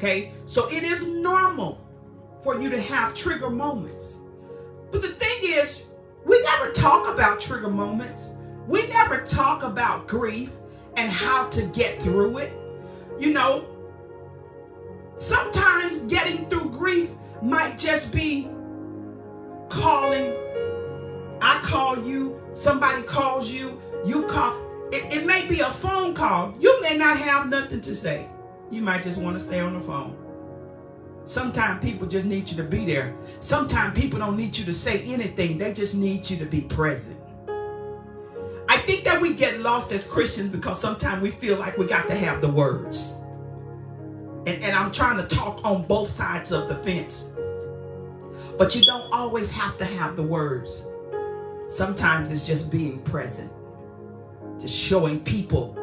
Okay, so it is normal for you to have trigger moments. But the thing is, we never talk about trigger moments. We never talk about grief and how to get through it. You know, sometimes getting through grief might just be calling. I call you, somebody calls you, you call. It may be a phone call. You may not have nothing to say. You might just want to stay on the phone. Sometimes people just need you to be there. Sometimes people don't need you to say anything. They just need you to be present. I think that we get lost as Christians because sometimes we feel like we got to have the words. And I'm trying to talk on both sides of the fence. But you don't always have to have the words. Sometimes it's just being present. Just showing people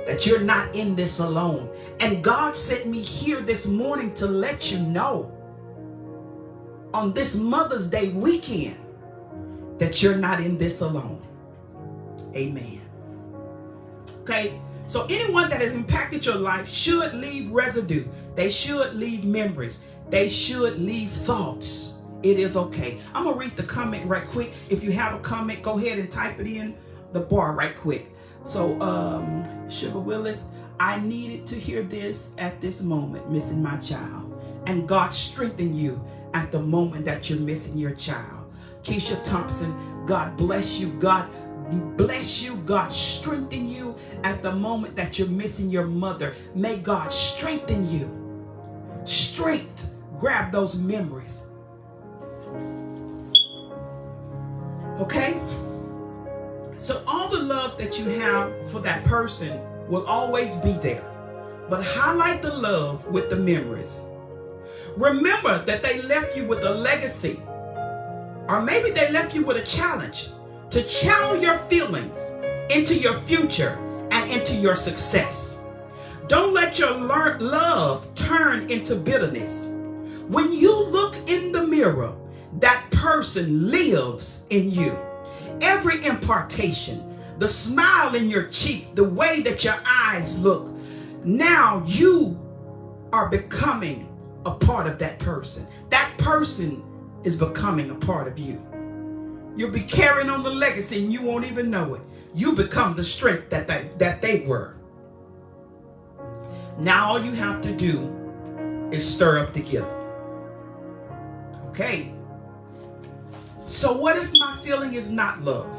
that you're not in this alone. And God sent me here this morning to let you know on this Mother's Day weekend that you're not in this alone. Amen. Okay, so anyone that has impacted your life should leave residue. They should leave memories. They should leave thoughts. It is okay. I'm going to read the comment right quick. If you have a comment, go ahead and type it in the bar right quick. So, Sugar Willis, I needed to hear this at this moment, missing my child. And God strengthen you at the moment that you're missing your child. Keisha Thompson, God bless you. God bless you. God strengthen you at the moment that you're missing your mother. May God strengthen you. Strength. Grab those memories. Okay? So all the love that you have for that person will always be there. But highlight the love with the memories. Remember that they left you with a legacy. Or maybe they left you with a challenge to channel your feelings into your future and into your success. Don't let your love turn into bitterness. When you look in the mirror, that person lives in you. Every impartation, the smile in your cheek, the way that your eyes look, now you are becoming a part of that person. That person is becoming a part of you. You'll be carrying on the legacy and you won't even know it. You become the strength that they were. Now all you have to do is stir up the gift. Okay. So what if my feeling is not love?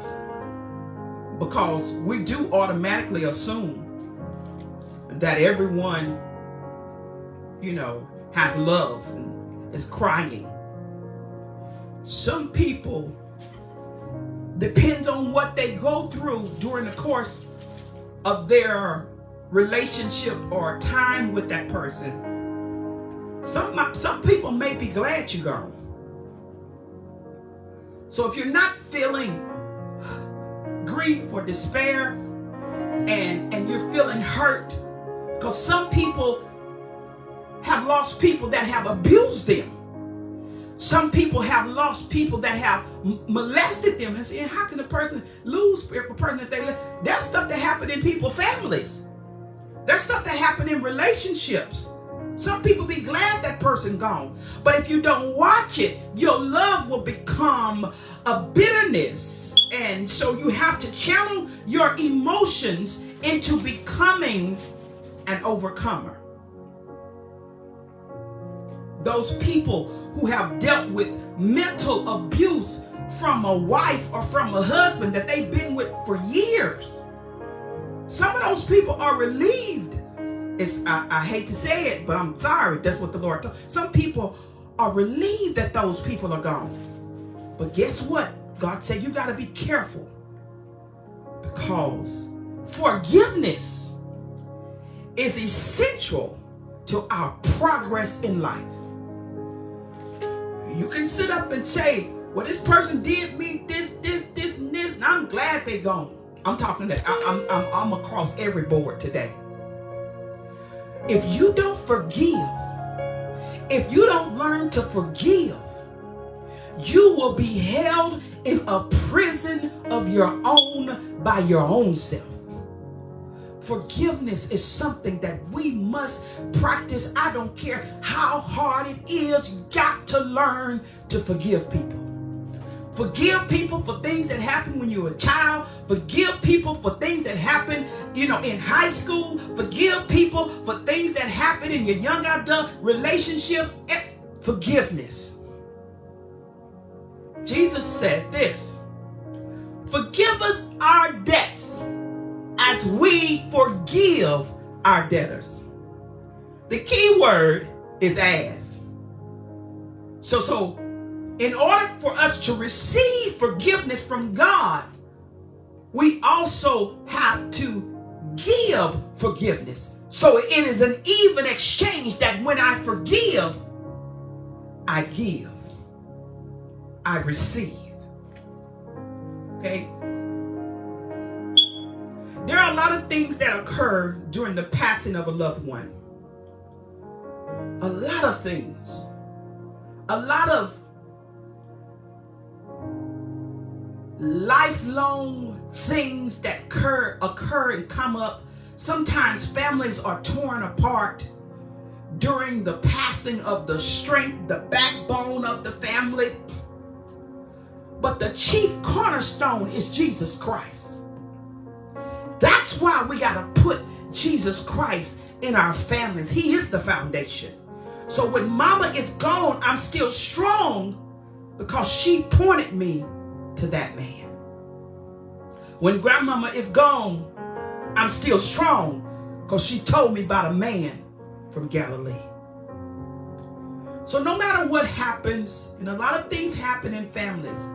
Because we do automatically assume that everyone, you know, has love and is crying. Some people, depends on what they go through during the course of their relationship or time with that person. Some people may be glad you're gone. So if you're not feeling grief or despair and you're feeling hurt, because some people have lost people that have abused them. Some people have lost people that have molested them. And say, how can a person lose a person if they live? That's stuff that happened in people's families. That's stuff that happened in relationships. Some people be glad that person gone. But if you don't watch it, your love will become a bitterness. And so you have to channel your emotions into becoming an overcomer. Those people who have dealt with mental abuse from a wife or from a husband that they've been with for years. Some of those people are relieved. I hate to say it, but I'm sorry. That's what the Lord told. Some people are relieved that those people are gone. But guess what? God said you got to be careful. Because forgiveness is essential to our progress in life. You can sit up and say, well, this person did me this, and this, and I'm glad they gone. I'm talking that I'm across every board today. If you don't forgive, if you don't learn to forgive, you will be held in a prison of your own by your own self. forgiveness is something that we must practice. I don't care how hard it is. You got to learn to forgive people. Forgive people for things that happened when you were a child. Forgive people for things that happened, in high school. Forgive people for things that happened in your young adult relationships. Forgiveness. Jesus said this: forgive us our debts as we forgive our debtors. The key word is as. So in order for us to receive forgiveness from God, we also have to give forgiveness. So it is an even exchange that when I forgive, I give, I receive. Okay? There are a lot of things that occur during the passing of a loved one. A lot of things. A lot of lifelong things that occur and come up. Sometimes families are torn apart during the passing of the strength, the backbone of the family. But the chief cornerstone is Jesus Christ. That's why we got to put Jesus Christ in our families. He is the foundation. So when mama is gone, I'm still strong because she pointed me to that man. When grandmama is gone, I'm still strong because she told me about a man from Galilee. So no matter what happens, and a lot of things happen in families,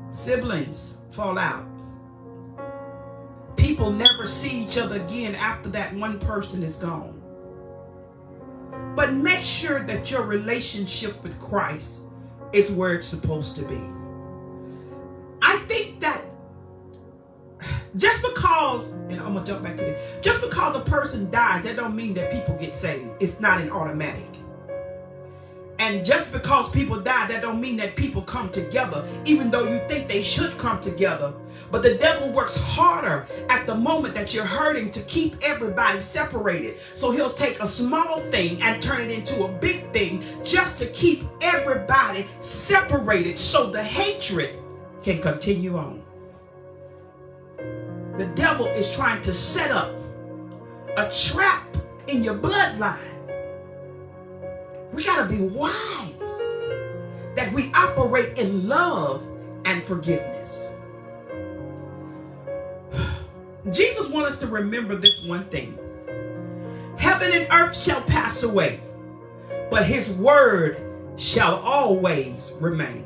siblings fall out. People never see each other again after that one person is gone. But make sure that your relationship with Christ is where it's supposed to be. I think that just because, and I'm going to jump back to this, just because a person dies, that don't mean that people get saved. It's not an automatic. And just because people die, that don't mean that people come together, even though you think they should come together. But the devil works harder at the moment that you're hurting to keep everybody separated. So he'll take a small thing and turn it into a big thing just to keep everybody separated so the hatred can continue on. The devil is trying to set up a trap in your bloodline. We got to be wise that we operate in love and forgiveness. Jesus wants us to remember this one thing. Heaven and earth shall pass away, but his word shall always remain.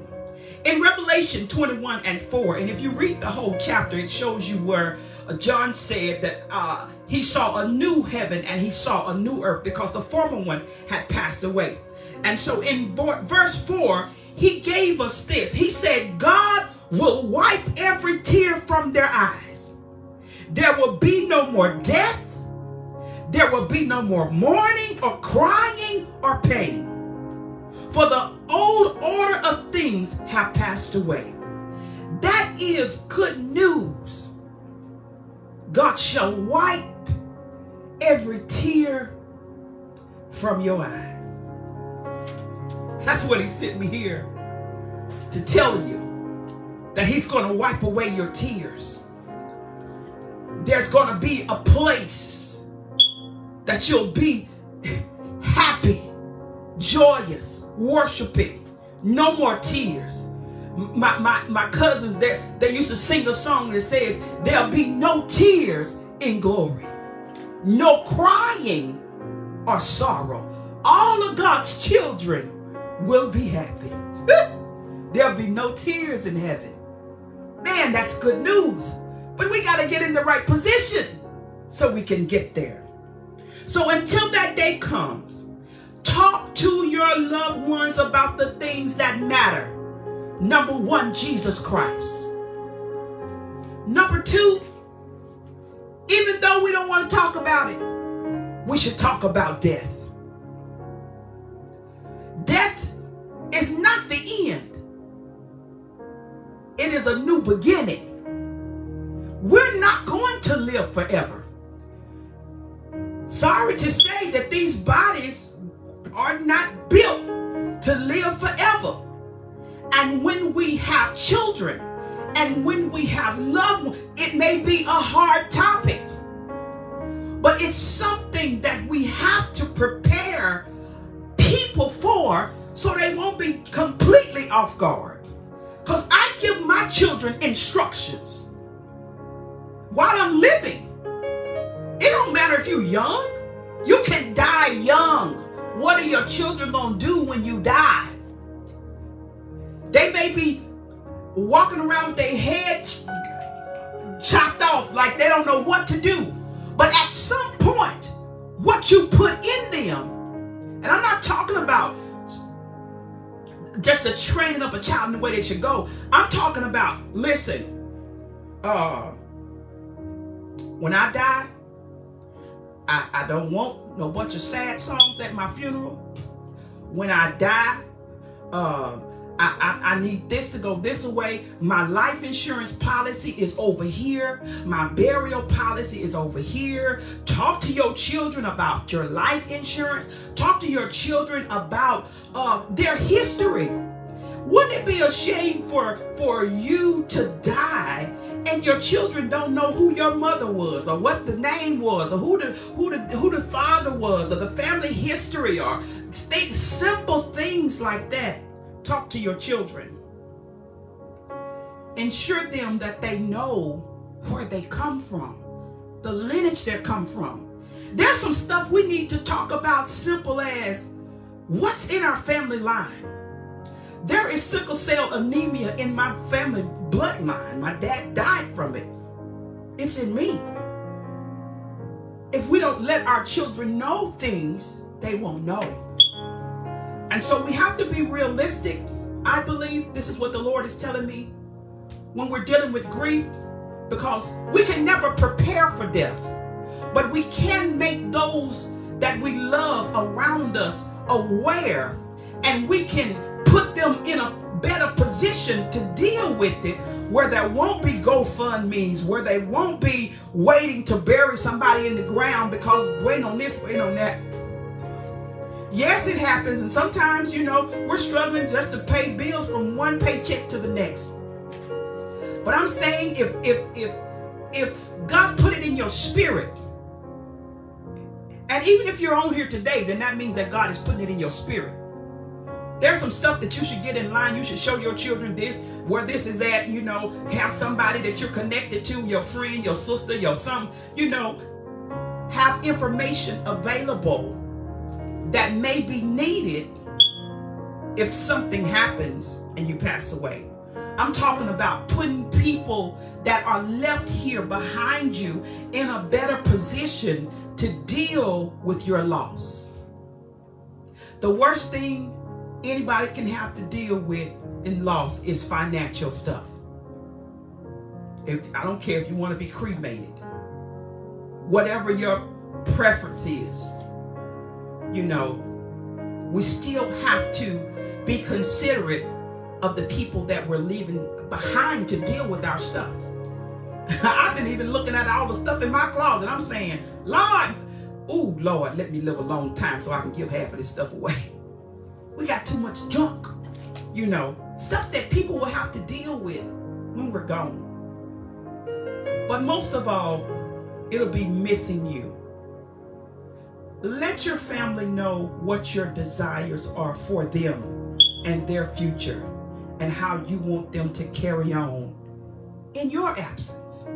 In Revelation 21:4, and if you read the whole chapter, it shows you where John said that he saw a new heaven and he saw a new earth because the former one had passed away. And so in verse 4, he gave us this. He said, God will wipe every tear from their eyes. There will be no more death. There will be no more mourning or crying or pain. For the old order of things have passed away. That is good news. God shall wipe every tear from your eye. That's what he sent me here to tell you, that he's going to wipe away your tears. There's going to be a place that you'll be happy, joyous, worshiping. No more tears. My cousins, they used to sing a song that says, there'll be no tears in glory, no crying or sorrow. All of God's children will be happy. There'll be no tears in heaven. Man, that's good news. But we got to get in the right position so we can get there. So until that day comes, talk to your loved ones about the things that matter. Number one, Jesus Christ. Number two, even though we don't want to talk about it, we should talk about death. Death is not the end. It is a new beginning. We're not going to live forever. Sorry to say that these bodies are not built to live forever. And when we have children and when we have loved ones, it may be a hard topic, but it's something that we have to prepare people for so they won't be completely off guard. Because I give my children instructions while I'm living. It don't matter if you're young. You can die young. What are your children going to do when you die? They may be walking around with their head chopped off like they don't know what to do. But at some point, what you put in them, and I'm not talking about just a training up a child in the way they should go. I'm talking about, listen, when I die, I don't want no bunch of sad songs at my funeral. When I die, I need this to go this way. My life insurance policy is over here. My burial policy is over here. Talk to your children about your life insurance. Talk to your children about their history. Wouldn't it be a shame for you to die and your children don't know who your mother was, or what the name was, or who the father was, or the family history, or simple things like that? Talk to your children. Ensure them that they know where they come from, the lineage they come from. There's some stuff we need to talk about, simple as what's in our family line. There is sickle cell anemia in my family bloodline. My dad died from it. It's in me. If we don't let our children know things, they won't know. And so we have to be realistic. I believe this is what the Lord is telling me when we're dealing with grief, because we can never prepare for death, but we can make those that we love around us aware, and we can put them in a better position to deal with it, where there won't be GoFundMes, where they won't be waiting to bury somebody in the ground because waiting on this, waiting on that. Yes, it happens, and sometimes, we're struggling just to pay bills from one paycheck to the next. But I'm saying if God put it in your spirit, and even if you're on here today, then that means that God is putting it in your spirit. There's some stuff that you should get in line. You should show your children this, where this is at, have somebody that you're connected to, your friend, your sister, your son, have information available that may be needed if something happens and you pass away. I'm talking about putting people that are left here behind you in a better position to deal with your loss. The worst thing anybody can have to deal with in loss is financial stuff. I don't care if you want to be cremated, whatever your preference is, we still have to be considerate of the people that we're leaving behind to deal with our stuff. I've been even looking at all the stuff in my closet. I'm saying, Lord, let me live a long time so I can give half of this stuff away. We got too much junk, stuff that people will have to deal with when we're gone. But most of all, it'll be missing you. Let your family know what your desires are for them and their future, and how you want them to carry on in your absence.